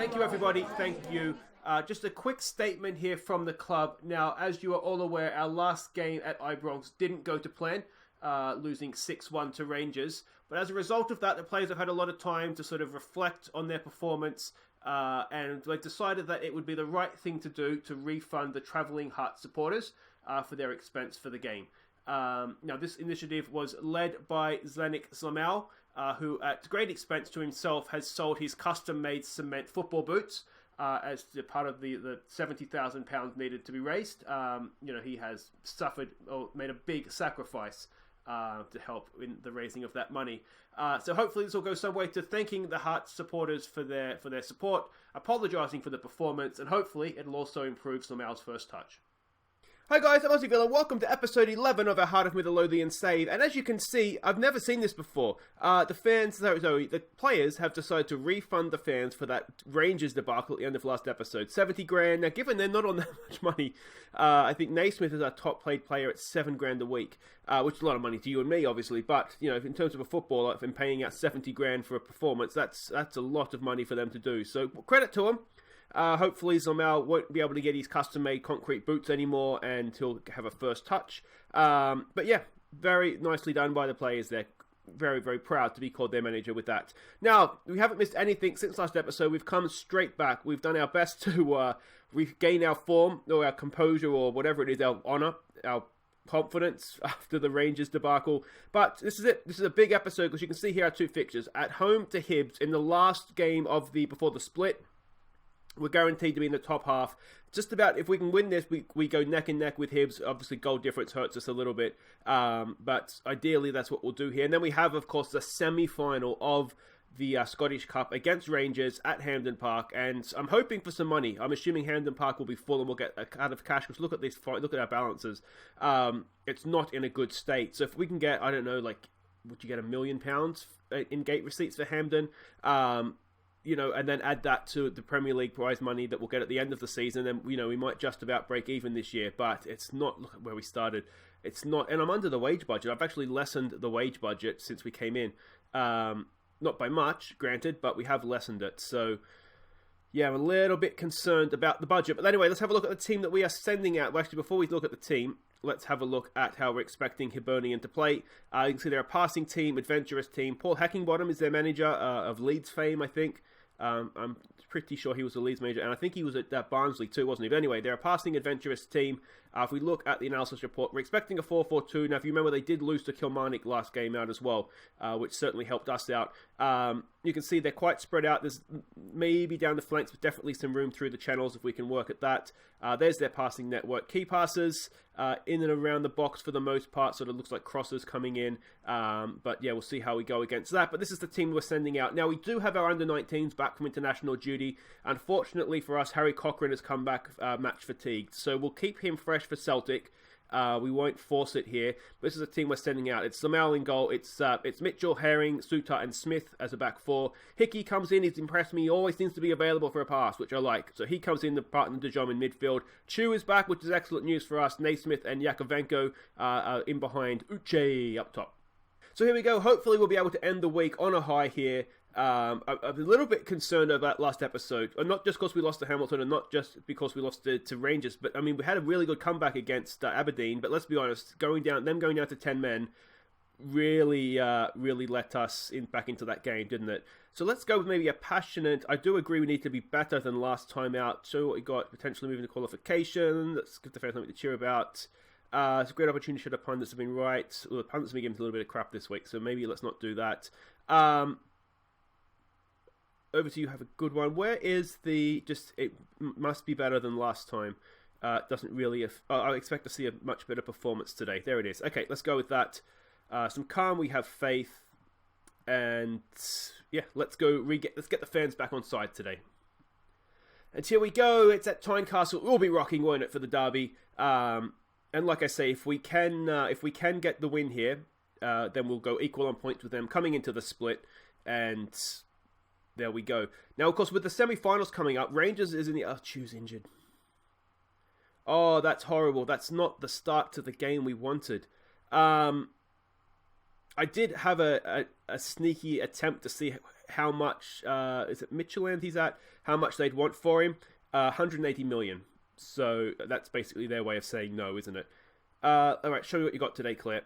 Thank you, everybody. Thank you. Just a quick statement here from the club. Now, as you are all aware, our last game at Ibrox didn't go to plan, losing 6-1 to Rangers. But as a result of that, the players have had a lot of time to sort of reflect on their performance, and they decided that it would be the right thing to do to refund the travelling Hearts supporters for their expense for the game. Now, this initiative was led by Zdeněk Zlamal, who, at great expense to himself, has sold his custom-made cement football boots as part of the £70,000 needed to be raised. He has suffered or made a big sacrifice to help in the raising of that money. So hopefully this will go some way to thanking the Hearts supporters for their support, apologising for the performance, and hopefully it'll also improve Zlamal's first touch. Hi guys, I'm Aussie and welcome to episode 11 of our Heart of Midlothian save. And as you can see, I've never seen this before. The players have decided to refund the fans for that Rangers debacle at the end of last episode. 70 grand. Now, given they're not on that much money, I think Naismith is our top paid player at 7 grand a week, which is a lot of money to you and me, obviously. But, in terms of a footballer, if I'm paying out 70 grand for a performance, that's a lot of money for them to do. So, credit to them. Hopefully Zlamal won't be able to get his custom-made concrete boots anymore and he'll have a first touch. But yeah, very nicely done by the players there. Very, very proud to be called their manager with that. Now, we haven't missed anything since last episode. We've come straight back. We've done our best to regain our form or our composure or whatever it is, our honour, our confidence after the Rangers debacle. But this is it. This is a big episode because you can see here our two fixtures. At home to Hibs in the last game of before the split. We're guaranteed to be in the top half. Just about, if we can win this, we go neck and neck with Hibs. Obviously, goal difference hurts us a little bit. But ideally, that's what we'll do here. And then we have, of course, the semi-final of the Scottish Cup against Rangers at Hampden Park. And I'm hoping for some money. I'm assuming Hampden Park will be full and we'll get a cut of cash. Because look at this fight. Look at our balances. It's not in a good state. So if we can get, I don't know, would you get £1 million in gate receipts for Hampden? And then add that to the Premier League prize money that we'll get at the end of the season, then, we might just about break even this year, but it's not, look at where we started. It's not, and I'm under the wage budget. I've actually lessened the wage budget since we came in. Not by much, granted, but we have lessened it. So, yeah, I'm a little bit concerned about the budget. But anyway, let's have a look at the team that we are sending out. Well, actually, before we look at the team, let's have a look at how we're expecting Hibernian to play. You can see they're a passing team, adventurous team. Paul Heckingbottom is their manager of Leeds fame, I think. I'm pretty sure he was a Leeds manager, and I think he was at Barnsley too, wasn't he? But anyway, they're a passing adventurous team. If we look at the analysis report, we're expecting a 4-4-2. Now, if you remember, they did lose to Kilmarnock last game out as well, which certainly helped us out. You can see they're quite spread out. There's maybe down the flanks, but definitely some room through the channels if we can work at that. There's their passing network. Key passes in and around the box for the most part, sort of looks like crosses coming in. But yeah, we'll see how we go against that. But this is the team we're sending out. Now, we do have our under-19s back from international duty. Unfortunately for us, Harry Cochrane has come back match fatigued. So we'll keep him fresh for Celtic. We won't force it here. But this is a team we're sending out. It's Zlamal in goal. It's Mitchell, Herring, Suter and Smith as a back four. Hickey comes in. He's impressed me. He always seems to be available for a pass, which I like. So he comes in, the partner de Jong in midfield. Chu is back, which is excellent news for us. Naismith and Yakovenko are in behind Uche up top. So here we go. Hopefully we'll be able to end the week on a high here. I'm a little bit concerned about last episode, and not just because we lost to Hamilton, and not just because we lost to Rangers, but I mean we had a really good comeback against Aberdeen. But let's be honest, going down to 10 men really let us back into that game, didn't it? So let's go with maybe a passionate. I do agree we need to be better than last time out. So what we got, potentially moving to qualification. Let's give the fans something to cheer about. It's a great opportunity should the pundits have been right. Well, the pundits have been giving us a little bit of crap this week, so maybe let's not do that. Over to you, have a good one. Where is it must be better than last time. Doesn't really, I expect to see a much better performance today. There it is. Okay, let's go with that. Some calm, we have faith. And yeah, let's get the fans back on side today. And here we go. It's at Tynecastle. We'll be rocking, won't it, for the derby? And like I say, if we can get the win here, then we'll go equal on points with them coming into the split. And there we go. Now, of course, with the semi-finals coming up, Rangers is in the... Oh, Chu's injured. Oh, that's horrible. That's not the start to the game we wanted. I did have a sneaky attempt to see how much, is it Midtjylland he's at, how much they'd want for him. 180 million. So that's basically their way of saying no, isn't it? All right, show me what you got today, Claire.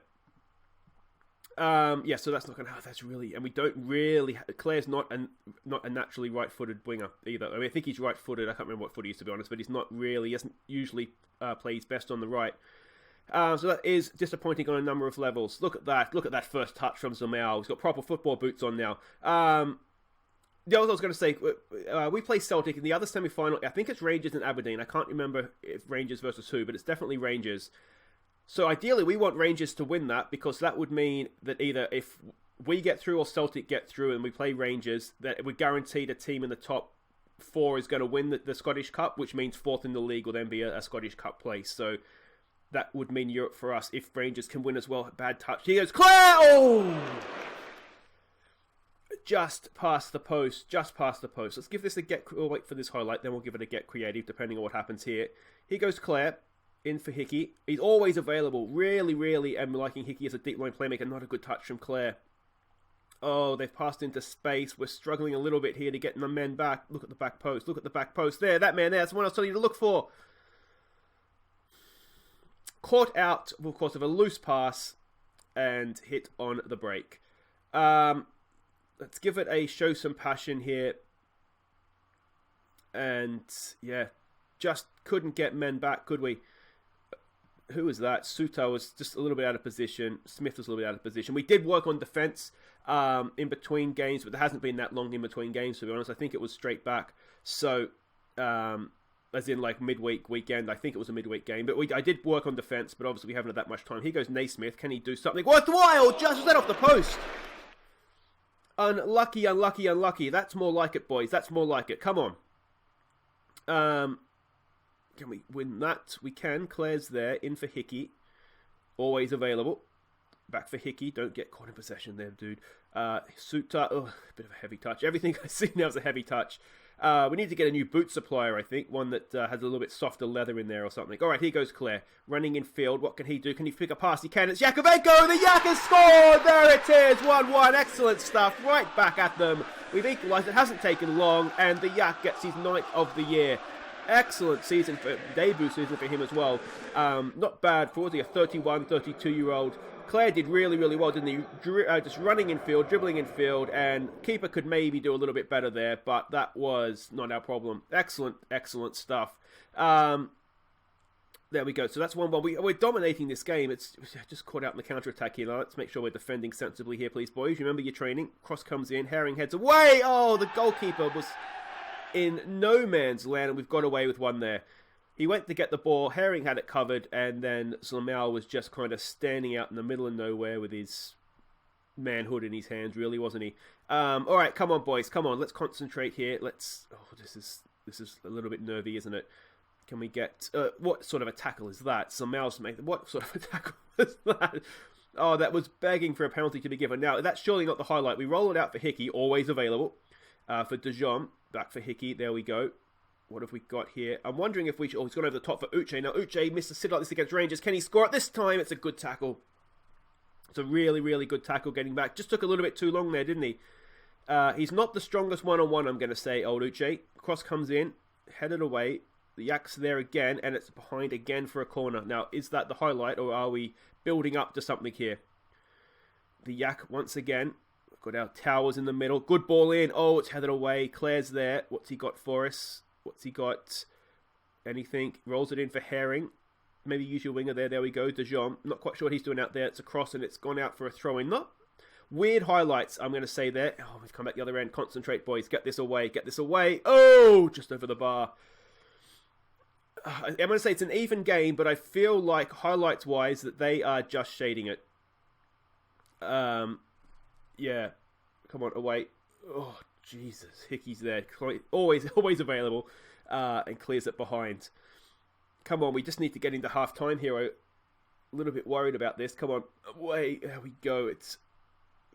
Yeah, so that's not going to... that's really... And we don't really... Claire's not a naturally right-footed winger either. I mean, I think he's right-footed. I can't remember what foot he is, to be honest, but he's not really... He doesn't usually play his best on the right. So that is disappointing on a number of levels. Look at that. Look at that first touch from Zamel. He's got proper football boots on now. The other I was going to say, we play Celtic in the other semi-final. I think it's Rangers and Aberdeen. I can't remember if Rangers versus who, but it's definitely Rangers. So ideally, we want Rangers to win that, because that would mean that either if we get through or Celtic get through and we play Rangers, that it would guarantee the team in the top 4 is going to win the Scottish Cup, which means 4th in the league will then be a Scottish Cup place. So that would mean Europe for us if Rangers can win as well. Bad touch. He goes, Claire! Oh! Just past the post. Just past the post. Let's give this a get... We'll wait for this highlight, then we'll give it a get creative, depending on what happens here. Here goes Claire. In for Hickey. He's always available. Really am liking Hickey as a deep line playmaker. Not a good touch from Claire. Oh, they've passed into space. We're struggling a little bit here to get the men back. Look at the back post. Look at the back post. There, that man there. That's the one I was telling you to look for. Caught out, of course, of a loose pass and hit on the break. Let's give it a show some passion here. And, yeah, just couldn't get men back, could we? Who was that? Suta was just a little bit out of position. Smith was a little bit out of position. We did work on defence in between games, but there hasn't been that long in between games, to be honest. I think it was straight back. So, as in like midweek, weekend, I think it was a midweek game. But I did work on defence, but obviously we haven't had that much time. Here goes Naismith. Can he do something worthwhile? Just set off the post. Unlucky. That's more like it, boys. That's more like it. Come on. Can we win that? We can. Claire's there. In for Hickey. Always available. Back for Hickey. Don't get caught in possession there, dude. Suta. Oh, a bit of a heavy touch. Everything I see now is a heavy touch. We need to get a new boot supplier, I think. One that has a little bit softer leather in there or something. All right, here goes Claire. Running in field. What can he do? Can he pick a pass? He can. It's Yakovenko. The Yak has scored. There it is. 1-1. Excellent stuff. Right back at them. We've equalised. It hasn't taken long. And the Yak gets his 9th of the year. Excellent season, debut season for him as well. Not bad for, was he, a 31, 32-year-old. Claire did really well, didn't he? Just running in field, dribbling in field, and keeper could maybe do a little bit better there, but that was not our problem. Excellent stuff. There we go. So that's 1-1. We're dominating this game. It's just caught out in the counter-attack here. Now, let's make sure we're defending sensibly here, please, boys. Remember your training. Cross comes in. Herring heads away. Oh, the goalkeeper was in no man's land, and we've got away with one there. He went to get the ball, Herring had it covered, and then Zlamau was just kind of standing out in the middle of nowhere with his manhood in his hands, really, wasn't he? All right, come on, boys, come on, let's concentrate here. Let's... Oh, this is a little bit nervy, isn't it? Can we get... what sort of a tackle is that? Zlamau's made... What sort of a tackle is that? Oh, that was begging for a penalty to be given. Now, that's surely not the highlight. We roll it out for Hickey, always available. For De Jong. Back for Hickey. There we go. What have we got here? I'm wondering if we should... Oh, he's gone over the top for Uche. Now, Uche missed a sit like this against Rangers. Can he score it this time? It's a good tackle. It's a really good tackle getting back. Just took a little bit too long there, didn't he? He's not the strongest one-on-one, I'm going to say, old Uche. Cross comes in. Headed away. The Yak's there again, and it's behind again for a corner. Now, is that the highlight, or are we building up to something here? The Yak, once again... Got our Towers in the middle. Good ball in. Oh, it's headed away. Claire's there. What's he got for us? What's he got? Anything? Rolls it in for Herring. Maybe use your winger there. There we go. De Jong. Not quite sure what he's doing out there. It's a cross and it's gone out for a throw-in. Not weird highlights, I'm going to say there. Oh, we've come back the other end. Concentrate, boys. Get this away. Get this away. Oh, just over the bar. I'm going to say it's an even game, but I feel like highlights-wise that they are just shading it. Yeah, come on, away. Oh, Jesus. Hickey's there. Always available. And clears it behind. Come on, we just need to get into half-time here. I'm a little bit worried about this. Come on, away. There we go. It's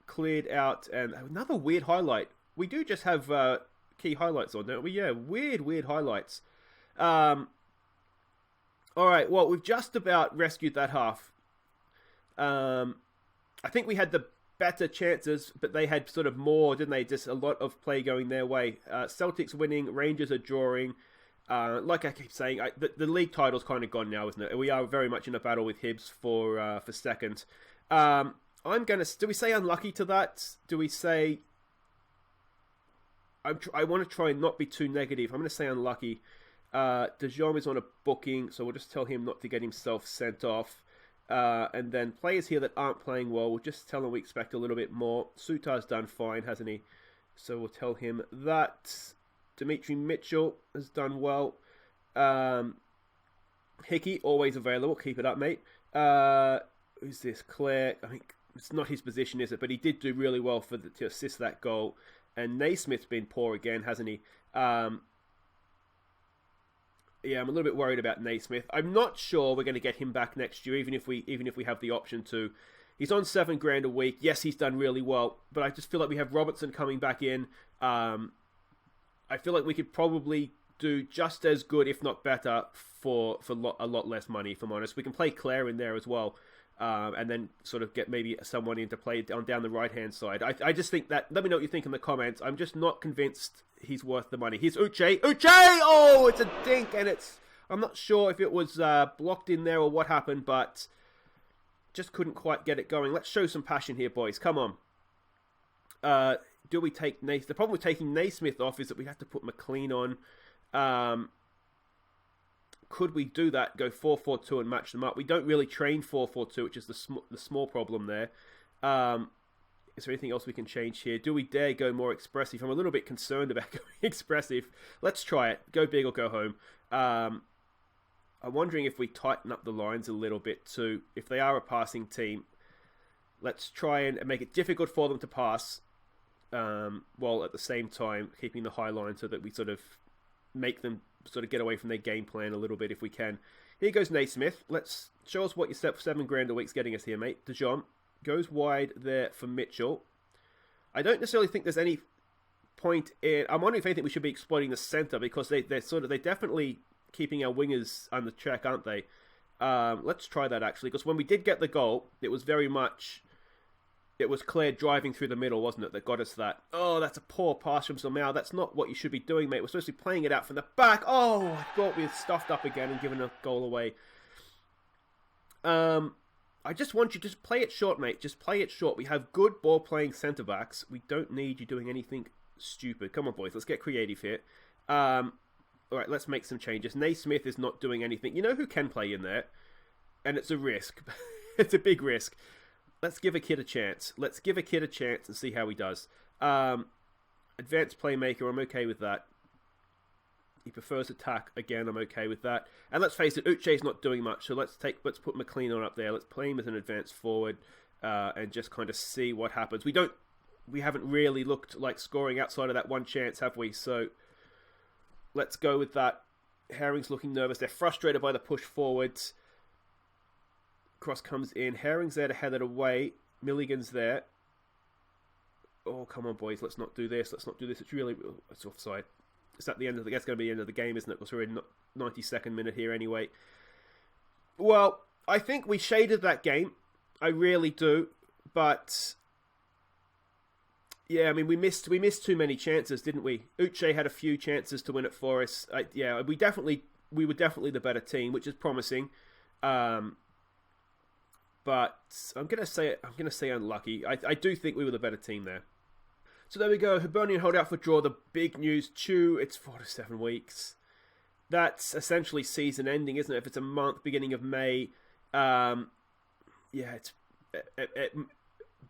cleared out. And another weird highlight. We do just have key highlights on, don't we? Yeah, weird highlights. All right, well, we've just about rescued that half. I think we had the better chances, but they had sort of more, didn't they? Just a lot of play going their way. Celtic's winning, Rangers are drawing. Like I keep saying, the league title's kind of gone now, isn't it? We are very much in a battle with Hibs for second. I'm going to... Do we say unlucky to that? Do we say... I want to try and not be too negative. I'm going to say unlucky. De Jong is on a booking, so we'll just tell him not to get himself sent off. And then players here that aren't playing well, we'll just tell them we expect a little bit more. Sutar's done fine, hasn't he? So we'll tell him that. Dimitri Mitchell has done well. Hickey, always available. Keep it up, mate. Who's this? Claire. I think it's not his position, is it? But he did do really well to assist that goal. And Naismith's been poor again, hasn't he? Yeah, I'm a little bit worried about Naismith. I'm not sure we're going to get him back next year, even if we have the option to. He's on $7,000 a week. Yes, he's done really well, but I just feel like we have Robertson coming back in. I feel like we could probably do just as good, if not better, for a lot less money, if I'm honest. We can play Claire in there as well. And then sort of get maybe someone in to play down the right-hand side. I just think that... Let me know what you think in the comments. I'm just not convinced he's worth the money. Here's Uche. Uche! Oh, it's a dink, and it's... I'm not sure if it was blocked in there or what happened, but just couldn't quite get it going. Let's show some passion here, boys. Come on. Do we take Naismith? The problem with taking Naismith off is that we have to put McLean on. Could we do that, go 4-4-2 and match them up? We don't really train 4-4-2, which is the small problem there. Is there anything else we can change here? Do we dare go more expressive? I'm a little bit concerned about going expressive. Let's try it. Go big or go home. I'm wondering if we tighten up the lines a little bit too. If they are a passing team, let's try and make it difficult for them to pass, while at the same time keeping the high line so that we sort of make them sort of get away from their game plan a little bit if we can. Here goes Naismith. Let's show us what your $7,000 a week's getting us here, mate. De Jong goes wide there for Mitchell. I don't necessarily think there's any point in... I'm wondering if anything we should be exploiting the centre, because they're definitely keeping our wingers under check, aren't they? Let's try that actually, because when we did get the goal, it was very much... It was Claire driving through the middle, wasn't it, that got us that. Oh, that's a poor pass from Zamao. That's not what you should be doing, mate. We're supposed to be playing it out from the back. Oh, I thought we had stuffed up again and given a goal away. I just want you to just play it short, mate. Just play it short. We have good ball-playing centre-backs. We don't need you doing anything stupid. Come on, boys. Let's get creative here. All right, let's make some changes. Naismith is not doing anything. You know who can play in there? And it's a risk. It's a big risk. Let's give a kid a chance. Let's give a kid a chance and see how he does. Advanced playmaker, I'm okay with that. He prefers attack. Again, I'm okay with that. And let's face it, Uche's not doing much, so let's put McLean on up there. Let's play him as an advanced forward and just kind of see what happens. We haven't really looked like scoring outside of that one chance, have we? So let's go with that. Herring's looking nervous. They're frustrated by the push forwards. Cross comes in. Herring's there to head it away. Milligan's there. Oh, come on, boys. Let's not do this. Let's not do this. It's offside. It's at the end of that's going to be the end of the game, isn't it? Because we're in 92nd minute here anyway. Well, I think we shaded that game. I really do. But yeah, I mean, we missed too many chances, didn't we? Uche had a few chances to win it for us. We were definitely the better team, which is promising. But I'm gonna say unlucky. I do think we were the better team there. So there we go. Hibernian hold out for draw. The big news. It's 4 to 7 weeks. That's essentially season ending, isn't it? If it's a month, beginning of May. It's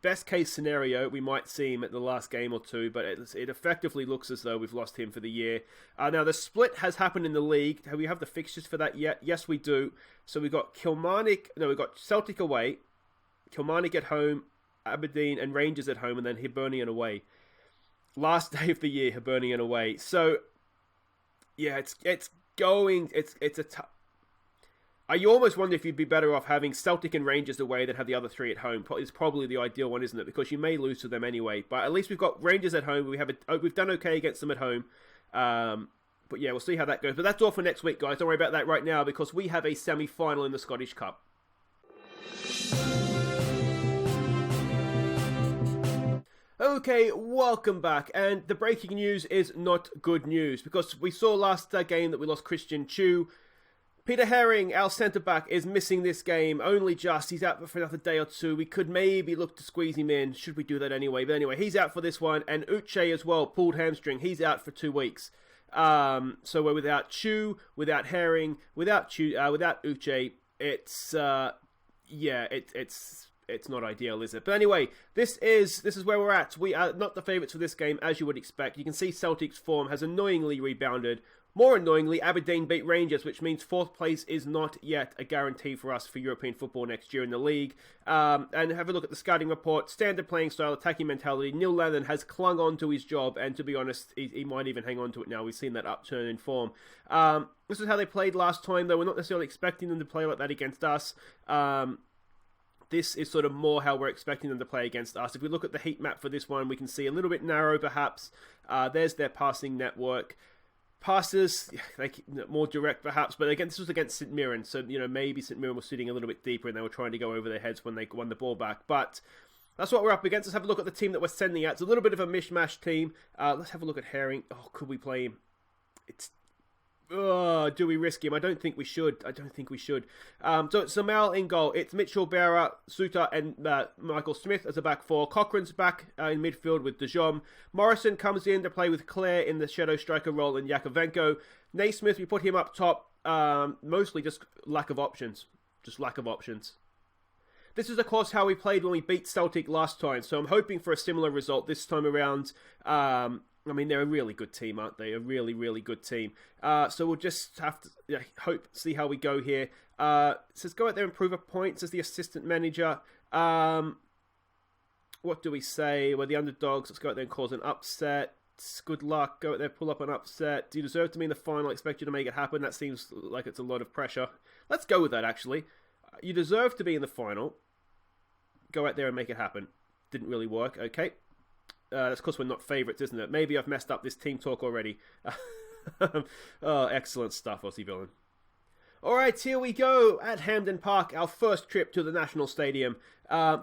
best case scenario. We might see him at the last game or two, but it effectively looks as though we've lost him for the year. Now the split has happened in the league. Have we have the fixtures for that yet? Yes, we do. So we've got we've got Celtic away, Kilmarnock at home, Aberdeen and Rangers at home, and then Hibernian away. Last day of the year, Hibernian away. So yeah, I almost wonder if you'd be better off having Celtic and Rangers away than have the other three at home. It's probably the ideal one, isn't it? Because you may lose to them anyway. But at least we've got Rangers at home. We've done okay against them at home. But yeah, we'll see how that goes. But that's all for next week, guys. Don't worry about that right now because we have a semi-final in the Scottish Cup. Okay, welcome back, and the breaking news is not good news, because we saw last game that we lost Christian Chu. Peter Herring, our centre-back, is missing this game, only just. He's out for another day or two. We could maybe look to squeeze him in, should we do that anyway? But anyway, he's out for this one, and Uche as well, pulled hamstring. He's out for 2 weeks. So we're without Chu, without Herring, without Uche. It's not ideal, is it? But anyway, this is where we're at. We are not the favourites for this game, as you would expect. You can see Celtic's form has annoyingly rebounded. More annoyingly, Aberdeen beat Rangers, which means 4th place is not yet a guarantee for us for European football next year in the league. And have a look at the scouting report. Standard playing style, attacking mentality. Neil Lennon has clung on to his job, and to be honest, he might even hang on to it now. We've seen that upturn in form. This is how they played last time, though. We're not necessarily expecting them to play like that against us. This is sort of more how we're expecting them to play against us. If we look at the heat map for this one, we can see a little bit narrow, perhaps. There's their passing network. Passes, more direct, perhaps. But again, this was against St Mirren, so maybe St Mirren was sitting a little bit deeper and they were trying to go over their heads when they won the ball back. But that's what we're up against. Let's have a look at the team that we're sending out. It's a little bit of a mishmash team. Let's have a look at Herring. Oh, could we play him? Do we risk him? I don't think we should. So it's Samal in goal. It's Mitchell, Berra, Suter, and Michael Smith as a back four. Cochrane's back in midfield with De Jong. Morrison comes in to play with Clare in the shadow striker role and Yakovenko. Naismith, we put him up top. Mostly just lack of options. This is, of course, how we played when we beat Celtic last time. So I'm hoping for a similar result this time around. I mean, they're a really good team, aren't they? A really, really good team. So we'll just have to see how we go here. It says go out there and prove a point, says the assistant manager. What do we say? We're the underdogs. Let's go out there and cause an upset. Good luck. Go out there, pull up an upset. Do you deserve to be in the final? I expect you to make it happen. That seems like it's a lot of pressure. Let's go with that, actually. You deserve to be in the final. Go out there and make it happen. Didn't really work. Okay. That's because we're not favourites, isn't it? Maybe I've messed up this team talk already. Oh, excellent stuff, Aussie Villain. Alright, here we go at Hampden Park, our first trip to the National Stadium.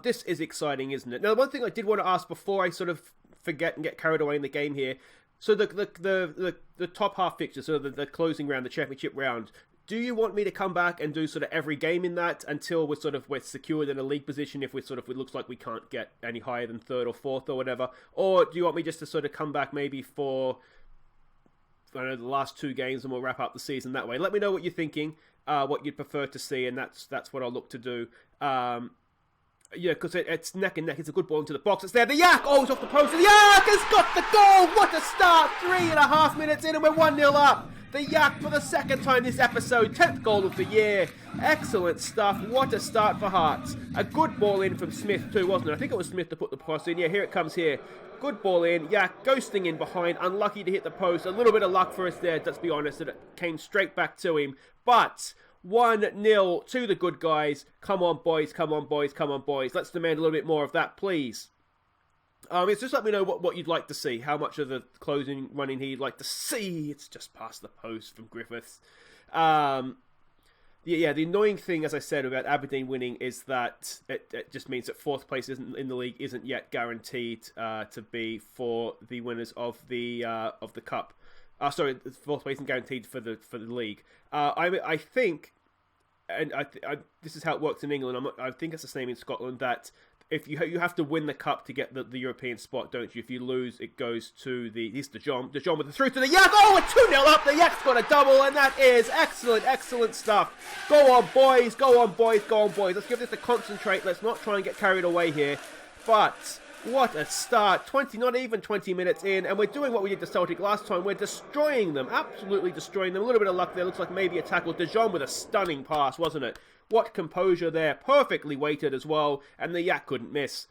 This is exciting, isn't it? Now, one thing I did want to ask before I sort of forget and get carried away in the game here. So the top half fixture, so the closing round, the championship round, do you want me to come back and do sort of every game in that until we're secured in a league position if it looks like we can't get any higher than 3rd or 4th or whatever? Or do you want me just to sort of come back maybe for, I don't know, the last 2 games and we'll wrap up the season that way? Let me know what you're thinking, what you'd prefer to see, and that's what I'll look to do. Because it's neck and neck. It's a good ball into the box. It's there. The Yak! Oh, it's off the post. The Yak has got the goal! What a start! 3.5 minutes in and we're 1-0 up. The Yak for the 2nd time this episode. 10th goal of the year. Excellent stuff. What a start for Hearts. A good ball in from Smith too, wasn't it? I think it was Smith to put the cross in. Yeah, here it comes here. Good ball in. Yak ghosting in behind. Unlucky to hit the post. A little bit of luck for us there, let's be honest, that it came straight back to him. But 1-0 to the good guys. Come on, boys. Come on, boys. Come on, boys. Let's demand a little bit more of that, please. It's just let me know what you'd like to see. How much of the closing running here you'd like to see. It's just past the post from Griffiths. The annoying thing, as I said, about Aberdeen winning is that it just means that 4th place in the league isn't yet guaranteed to be for the winners of the cup. 4th place isn't guaranteed for the league. I think, and this is how it works in England. I think it's the same in Scotland, that if you have to win the cup to get the European spot, don't you? If you lose, it goes to here's De Jong. De Jong with the through to the Yak. Oh, we're 2-0 up. The Yak's got a double, and that is excellent stuff. Go on, boys. Let's give this a concentrate. Let's not try and get carried away here. But what a start. Not even 20 minutes in, and we're doing what we did to Celtic last time. We're destroying them, absolutely destroying them. A little bit of luck there. Looks like maybe a tackle. De Jong with a stunning pass, wasn't it? What composure there. Perfectly weighted as well. And the Yak couldn't miss.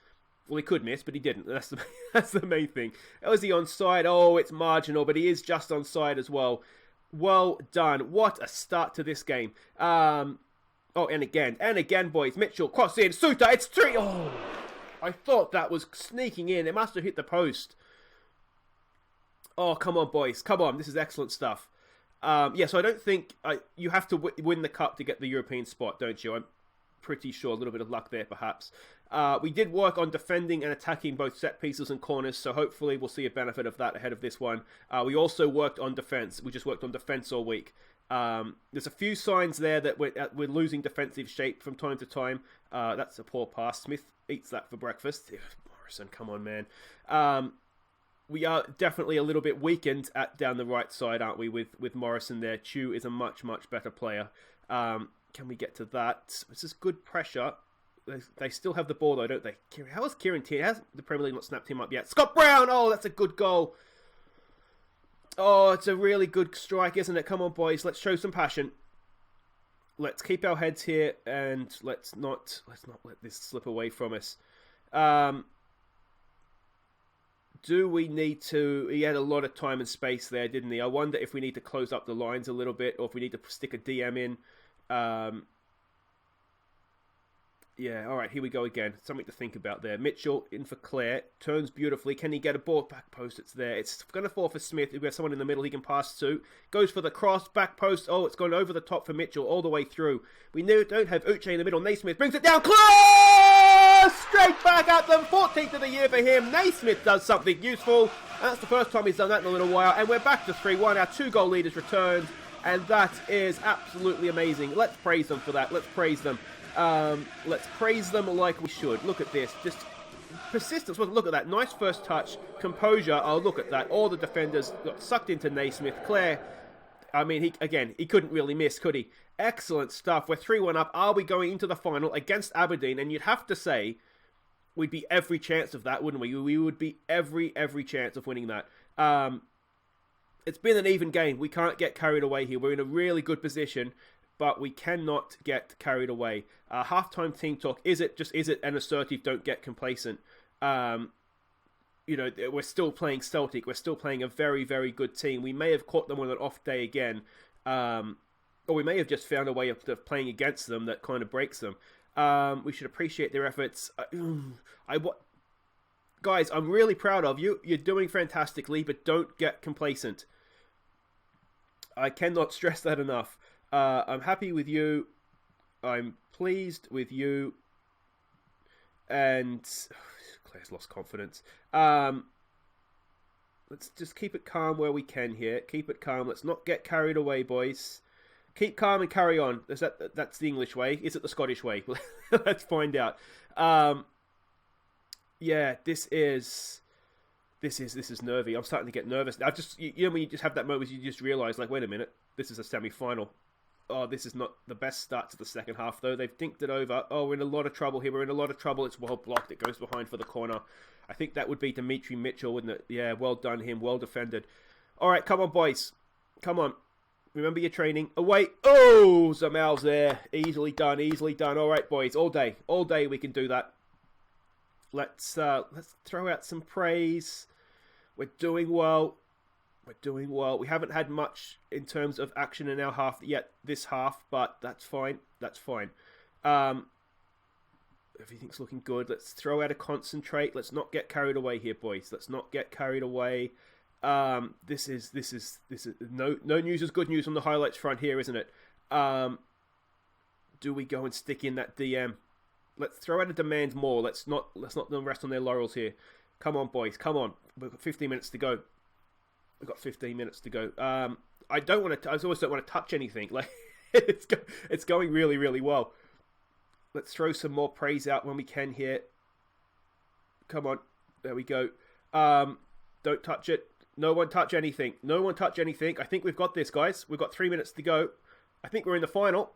Well, he could miss, but he didn't. That's the main thing. Was he onside? Oh, it's marginal, but he is just onside as well. Well done. What a start to this game. And again, boys. Mitchell, cross in. Suter, it's 3. Oh, I thought that was sneaking in. It must have hit the post. Oh, come on, boys. Come on. This is excellent stuff. So I don't think you have to win the cup to get the European spot, don't you? pretty sure. A little bit of luck there, perhaps. We did work on defending and attacking both set pieces and corners, so hopefully we'll see a benefit of that ahead of this one. We also worked on defense. We just worked on defense all week. There's a few signs there that we're losing defensive shape from time to time. That's a poor pass. Smith eats that for breakfast. Morrison, come on, man. We are definitely a little bit weakened down the right side, aren't we, with Morrison there. Chu is a much, much better player. Can we get to that? This is good pressure. They still have the ball, though, don't they? How is Kieran Tierney? Has the Premier League not snapped him up yet? Scott Brown! Oh, that's a good goal. Oh, it's a really good strike, isn't it? Come on, boys. Let's show some passion. Let's keep our heads here, and let's not let this slip away from us. Do we need to... He had a lot of time and space there, didn't he? I wonder if we need to close up the lines a little bit, or if we need to stick a DM in. Yeah, all right, here we go again. Something to think about there. Mitchell in for Clare. Turns beautifully. Can he get a ball? Back post, it's there. It's going to fall for Smith. We have someone in the middle he can pass to. Goes for the cross. Back post. Oh, it's gone over the top for Mitchell all the way through. We don't have Uche in the middle. Naismith brings it down. Clare! Straight back at them. 14th of the year for him. Naismith does something useful. And that's the first time he's done that in a little while. And we're back to 3-1. Our 2-goal lead is returned. And that is absolutely amazing. Let's praise them for that. Let's praise them. Let's praise them like we should. Look at this. Just persistence. Look at that. Nice first touch. Composure. Oh, look at that. All the defenders got sucked into Naismith. Clare, I mean, he couldn't really miss, could he? Excellent stuff. We're 3-1 up. Are we going into the final against Aberdeen? And you'd have to say we'd be every chance of that, wouldn't we? We would be every chance of winning that. It's been an even game. We can't get carried away here. We're in a really good position, but we cannot get carried away. Halftime team talk. Is it an assertive, don't get complacent? We're still playing Celtic. We're still playing a very, very good team. We may have caught them on an off day again. Or we may have just found a way of playing against them that kind of breaks them. We should appreciate their efforts. Guys, I'm really proud of you. You're doing fantastically, but don't get complacent. I cannot stress that enough. I'm happy with you. I'm pleased with you. And Claire's lost confidence. Let's just keep it calm where we can here. Keep it calm. Let's not get carried away, boys. Keep calm and carry on. That's the English way. Is it the Scottish way? Let's find out. Yeah, this is nervy. I'm starting to get nervous. When you just have that moment, you just realise, like, wait a minute, this is a semi-final. Oh, this is not the best start to the second half, though. They've dinked it over. Oh, we're in a lot of trouble here. We're in a lot of trouble. It's well blocked. It goes behind for the corner. I think that would be Dimitri Mitchell, wouldn't it? Yeah, well done him. Well defended. All right, come on, boys. Come on. Remember your training. Away. Oh, Zamal's there. Easily done. All right, boys. All day we can do that. Let's throw out some praise. We're doing well. We haven't had much in terms of action in our half yet this half, but that's fine. Everything's looking good. Let's throw out a concentrate. Let's not get carried away here, boys. Let's not get carried away. This is no news is good news on the highlights front here, isn't it? Do we go and stick in that DM? Let's throw out a demand more. Let's not rest on their laurels here. Come on, boys. Come on. We've got 15 minutes to go. I always don't want to touch anything. Like it's going really, really well. Let's throw some more praise out when we can here. Come on. There we go. Don't touch it. No one touch anything. I think we've got this, guys. We've got 3 minutes to go. I think we're in the final.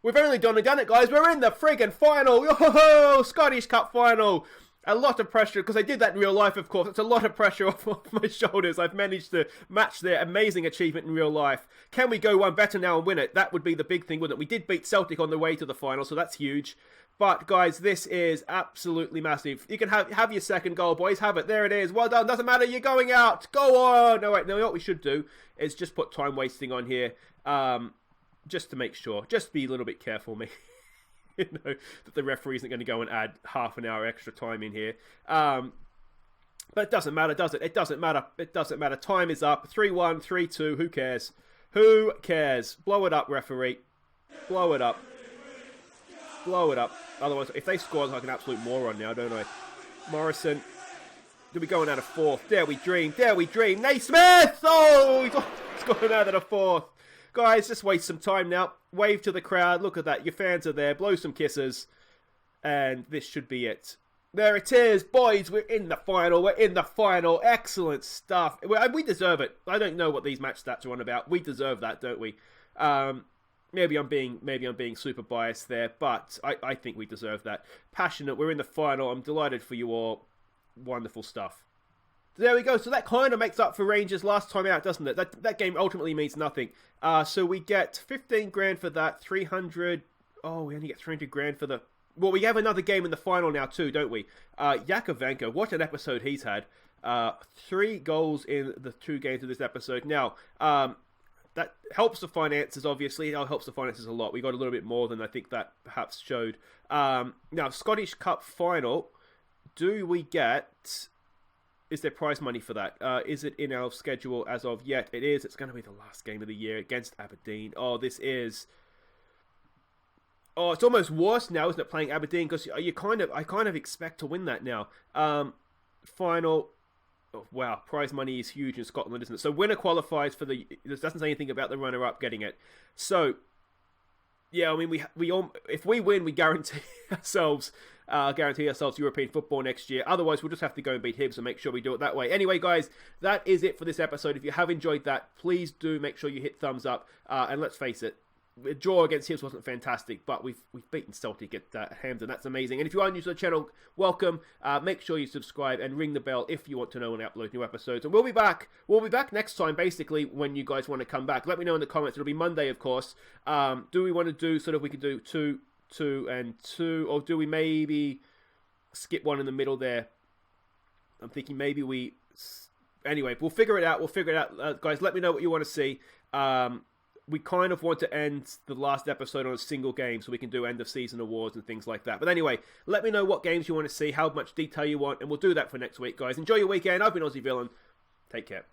We've only done it, guys. We're in the friggin' final. Yo-ho-ho! Scottish Cup final. A lot of pressure, because I did that in real life, of course. It's a lot of pressure off my shoulders. I've managed to match their amazing achievement in real life. Can we go one better now and win it? That would be the big thing, wouldn't it? We did beat Celtic on the way to the final, so that's huge. But, guys, this is absolutely massive. You can have your second goal, boys. Have it. There it is. Well done. Doesn't matter. You're going out. Go on. No, wait. No, what we should do is just put time wasting on here. Just to make sure. Just be a little bit careful, me. That the referee isn't going to go and add half an hour extra time in here. But it doesn't matter, does it? It doesn't matter. Time is up. 3-1, 3-2. Who cares? Blow it up, referee. Blow it up. Blow it up. Otherwise, if they score, I'm like an absolute moron now, don't I? Morrison. Do we going out of fourth? Dare we dream? Dare we dream? Naismith! Oh, he's going out of the fourth. Guys, just waste some time now. Wave to the crowd. Look at that. Your fans are there. Blow some kisses. And this should be it. There it is. Boys, we're in the final. We're in the final. Excellent stuff. We deserve it. I don't know what these match stats are on about. We deserve that, don't we? Maybe I'm being super biased there, but I think we deserve that. Passionate. We're in the final. I'm delighted for you all. Wonderful stuff. There we go. So that kind of makes up for Rangers last time out, doesn't it? That game ultimately means nothing. So we get 15 grand for that. 300. Oh, we only get 300 grand for the. Well, we have another game in the final now too, don't we? Yakovenko, what an episode he's had. 3 goals in the 2 games of this episode. Now, that helps the finances, obviously. It helps the finances a lot. We got a little bit more than I think that perhaps showed. Now, Scottish Cup final. Do we get... Is there prize money for that? Is it in our schedule as of yet? It is. It's going to be the last game of the year against Aberdeen. Oh, this is... Oh, it's almost worse now, isn't it, playing Aberdeen? Because I kind of expect to win that now. Final... Oh, wow, prize money is huge in Scotland, isn't it? So winner qualifies for the... This doesn't say anything about the runner-up getting it. So, yeah, I mean, we if we win, we guarantee ourselves European football next year. Otherwise, we'll just have to go and beat Hibs and make sure we do it that way. Anyway, guys, that is it for this episode. If you have enjoyed that, please do make sure you hit thumbs up. And let's face it, a draw against Hibs wasn't fantastic, but we've beaten Celtic at Hampden. That's amazing. And if you are new to the channel, welcome. Make sure you subscribe and ring the bell if you want to know when I upload new episodes. And we'll be back. We'll be back next time, basically, when you guys want to come back. Let me know in the comments. It'll be Monday, of course. Do we want to do sort of we could do 2, 2, and 2, or do we maybe skip one in the middle there? I'm thinking maybe we. Anyway, we'll figure it out. Guys, let me know what you want to see. We kind of want to end the last episode on a single game so we can do end of season awards and things like that. But anyway, let me know what games you want to see, how much detail you want, and we'll do that for next week, guys. Enjoy your weekend. I've been Aussie Villain. Take care.